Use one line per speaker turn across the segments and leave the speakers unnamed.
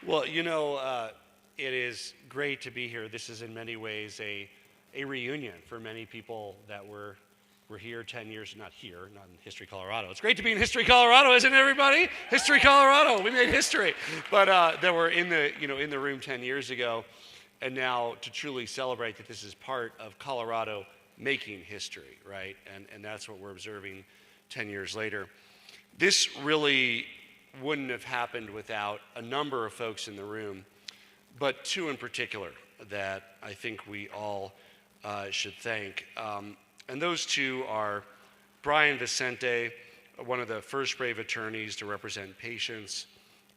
Well, it is great to be here. This is in many ways a reunion for many people that were here 10 years, not in History Colorado. It's great to be in History Colorado, isn't it, everybody? History Colorado, we made history. But that were in the room 10 years ago, and now to truly celebrate that this is part of Colorado making history, right? And that's what we're observing 10 years later. This really wouldn't have happened without a number of folks in the room, but two in particular that I think we all should thank. And those two are Brian Vicente, one of the first brave attorneys to represent patients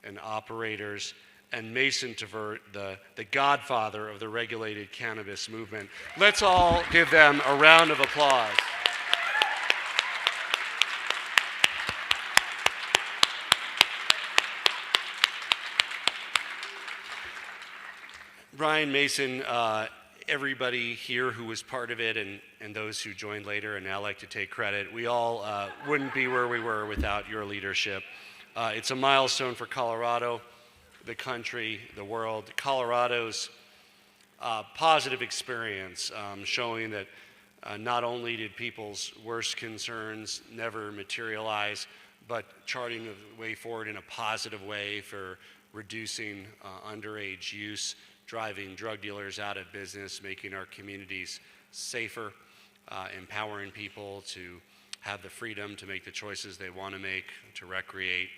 and operators, and Mason Tvert, the godfather of the regulated cannabis movement. Let's all give them a round of applause. Brian, Mason, everybody here who was part of it and those who joined later and now like to take credit, we all wouldn't be where we were without your leadership. It's a milestone for Colorado, the country, the world. Colorado's positive experience showing that not only did people's worst concerns never materialize, but charting the way forward in a positive way for reducing underage use, driving drug dealers out of business, making our communities safer, empowering people to have the freedom to make the choices they want to make, to recreate,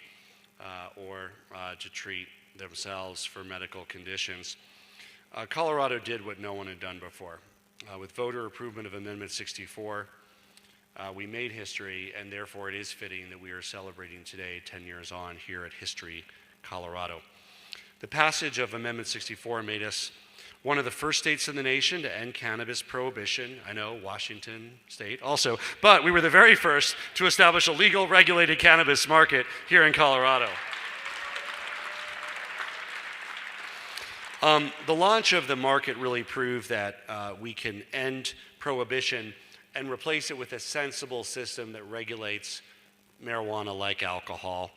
or to treat themselves for medical conditions. Colorado did what no one had done before. With voter approval of Amendment 64, we made history, and therefore it is fitting that we are celebrating today, 10 years on, here at History Colorado. The passage of Amendment 64 made us one of the first states in the nation to end cannabis prohibition. I know, Washington State also, but we were the very first to establish a legal, regulated cannabis market here in Colorado. The launch of the market really proved that we can end prohibition and replace it with a sensible system that regulates marijuana like alcohol,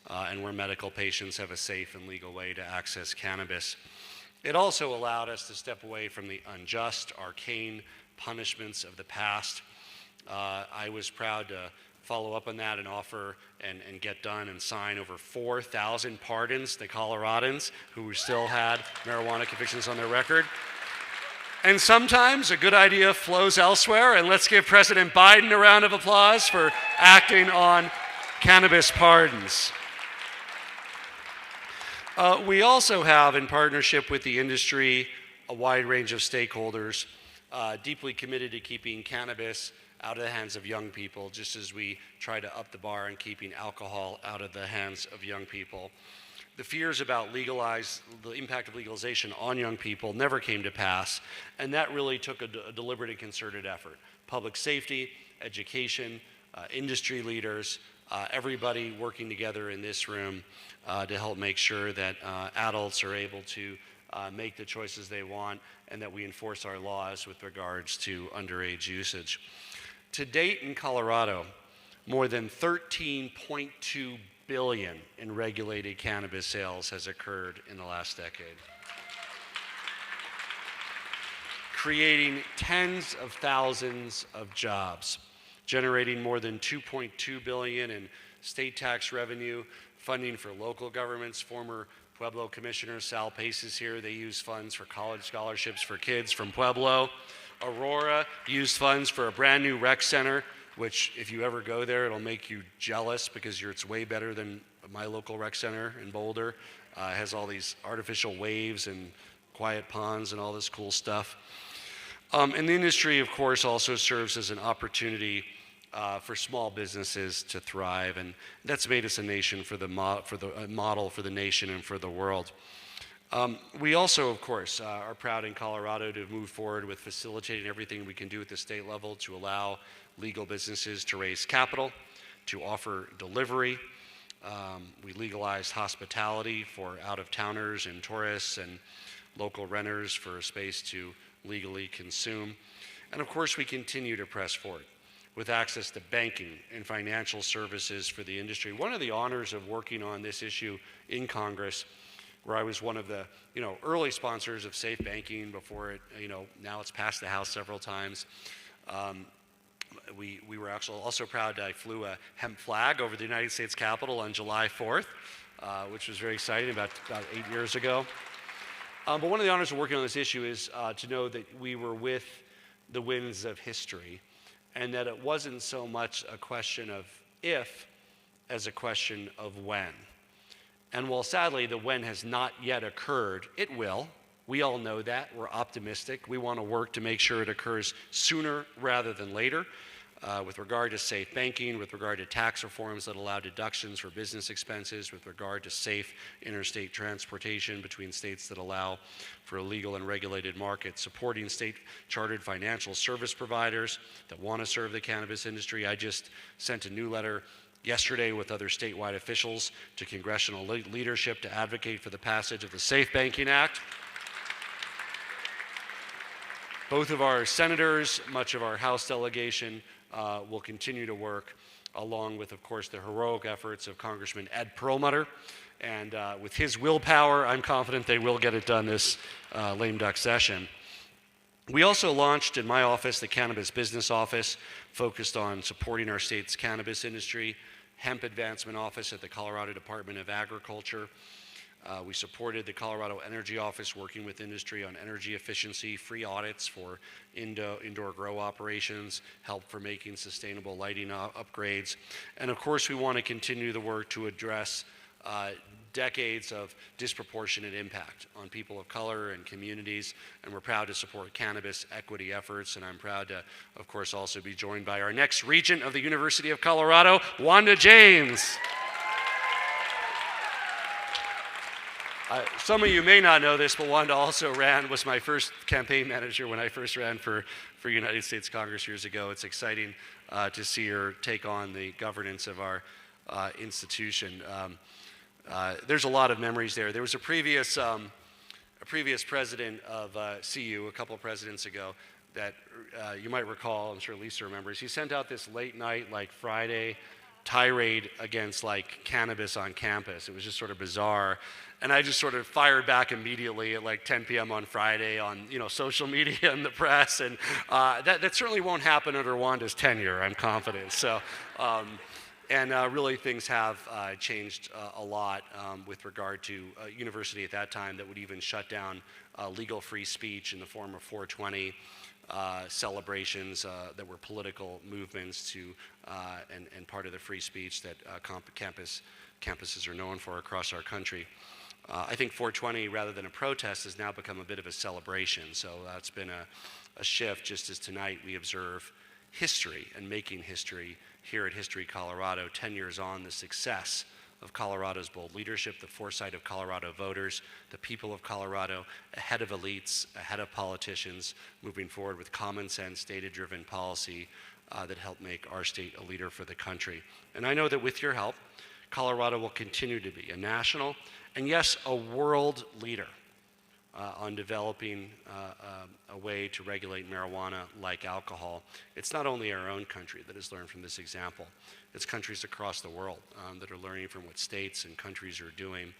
and where medical patients have a safe and legal way to access cannabis. It also allowed us to step away from the unjust, arcane punishments of the past. I was proud to follow up on that and offer and get done and sign over 4,000 pardons to Coloradans who still had marijuana convictions on their record. And sometimes a good idea flows elsewhere, and let's give President Biden a round of applause for acting on cannabis pardons. We also have, in partnership with the industry, a wide range of stakeholders deeply committed to keeping cannabis out of the hands of young people, just as we try to up the bar in keeping alcohol out of the hands of young people. The fears about the impact of legalization on young people never came to pass, and that really took a deliberate and concerted effort. Public safety, education, industry leaders, everybody working together in this room to help make sure that adults are able to make the choices they want and that we enforce our laws with regards to underage usage. To date in Colorado, more than 13.2 billion in regulated cannabis sales has occurred in the last decade, creating tens of thousands of jobs, generating more than 2.2 billion in state tax revenue, funding for local governments. Former Pueblo Commissioner Sal Pace is here. They use funds for college scholarships for kids from Pueblo. Aurora used funds for a brand new rec center, which if you ever go there, it'll make you jealous because it's way better than my local rec center in Boulder. It has all these artificial waves and quiet ponds and all this cool stuff. And the industry, of course, also serves as an opportunity for small businesses to thrive, and that's made us a nation for the model for the nation and for the world. We also, of course, are proud in Colorado to move forward with facilitating everything we can do at the state level to allow legal businesses to raise capital, to offer delivery. We legalized hospitality for out-of-towners and tourists and local renters for a space to legally consume. And of course, we continue to press forward with access to banking and financial services for the industry. One of the honors of working on this issue in Congress where I was one of the early sponsors of safe banking before it, now it's passed the House several times. We were actually also proud. I flew a hemp flag over the United States Capitol on July 4th, which was very exciting about 8 years ago. But one of the honors of working on this issue is to know that we were with the winds of history, and that it wasn't so much a question of if as a question of when. And while sadly the when has not yet occurred, it will. We all know that. We're optimistic. We want to work to make sure it occurs sooner rather than later. With regard to safe banking, with regard to tax reforms that allow deductions for business expenses, with regard to safe interstate transportation between states that allow for a legal and regulated market, supporting state-chartered financial service providers that want to serve the cannabis industry. I just sent a new letter yesterday with other statewide officials to congressional leadership to advocate for the passage of the Safe Banking Act. Both of our senators, much of our House delegation, will continue to work, along with, of course, the heroic efforts of Congressman Ed Perlmutter. And with his willpower, I'm confident they will get it done this lame duck session. We also launched in my office the Cannabis Business Office, focused on supporting our state's cannabis industry, Hemp Advancement Office at the Colorado Department of Agriculture. We supported the Colorado Energy Office, working with industry on energy efficiency, free audits for indoor grow operations, help for making sustainable lighting upgrades. And of course, we want to continue the work to address decades of disproportionate impact on people of color and communities. And we're proud to support cannabis equity efforts. And I'm proud to, of course, also be joined by our next regent of the University of Colorado, Wanda James. Some of you may not know this, but Wanda also was my first campaign manager when I first ran for United States Congress years ago. It's exciting to see her take on the governance of our institution. There's a lot of memories there. There was a previous president of CU, a couple of presidents ago, that you might recall, I'm sure Lisa remembers. He sent out this late night, Friday tirade against cannabis on campus. It was just sort of bizarre. And I just sort of fired back immediately at 10 p.m. on Friday on social media and the press. And that certainly won't happen under Wanda's tenure, I'm confident. So, really things have changed a lot with regard to a university at that time that would even shut down legal free speech in the form of 420 celebrations that were political movements to and part of the free speech that campuses are known for across our country. I think 420, rather than a protest, has now become a bit of a celebration. So that's been a shift, just as tonight we observe history and making history here at History Colorado, 10 years on, the success of Colorado's bold leadership, the foresight of Colorado voters, the people of Colorado, ahead of elites, ahead of politicians, moving forward with common sense, data-driven policy that help make our state a leader for the country. And I know that with your help, Colorado will continue to be a national and, yes, a world leader on developing a way to regulate marijuana like alcohol. It's not only our own country that has learned from this example. It's countries across the world that are learning from what states and countries are doing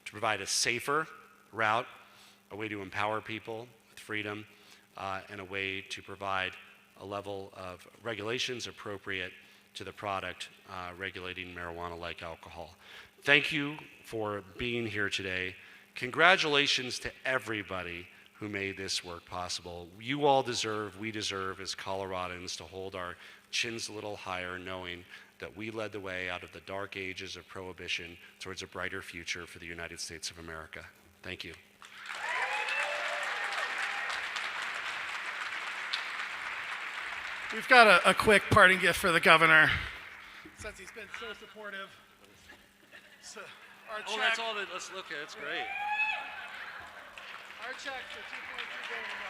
to provide a safer route, a way to empower people with freedom, and a way to provide a level of regulations appropriate to the product regulating marijuana like alcohol. Thank you for being here today. Congratulations to everybody who made this work possible. You all deserve, we deserve as Coloradans to hold our chins a little higher, knowing that we led the way out of the dark ages of prohibition towards a brighter future for the United States of America. Thank you.
We've got a quick parting gift for the governor, since he's been so supportive. So our check,
that's all that, let's look at, it's great.
Our check for $2.2 billion.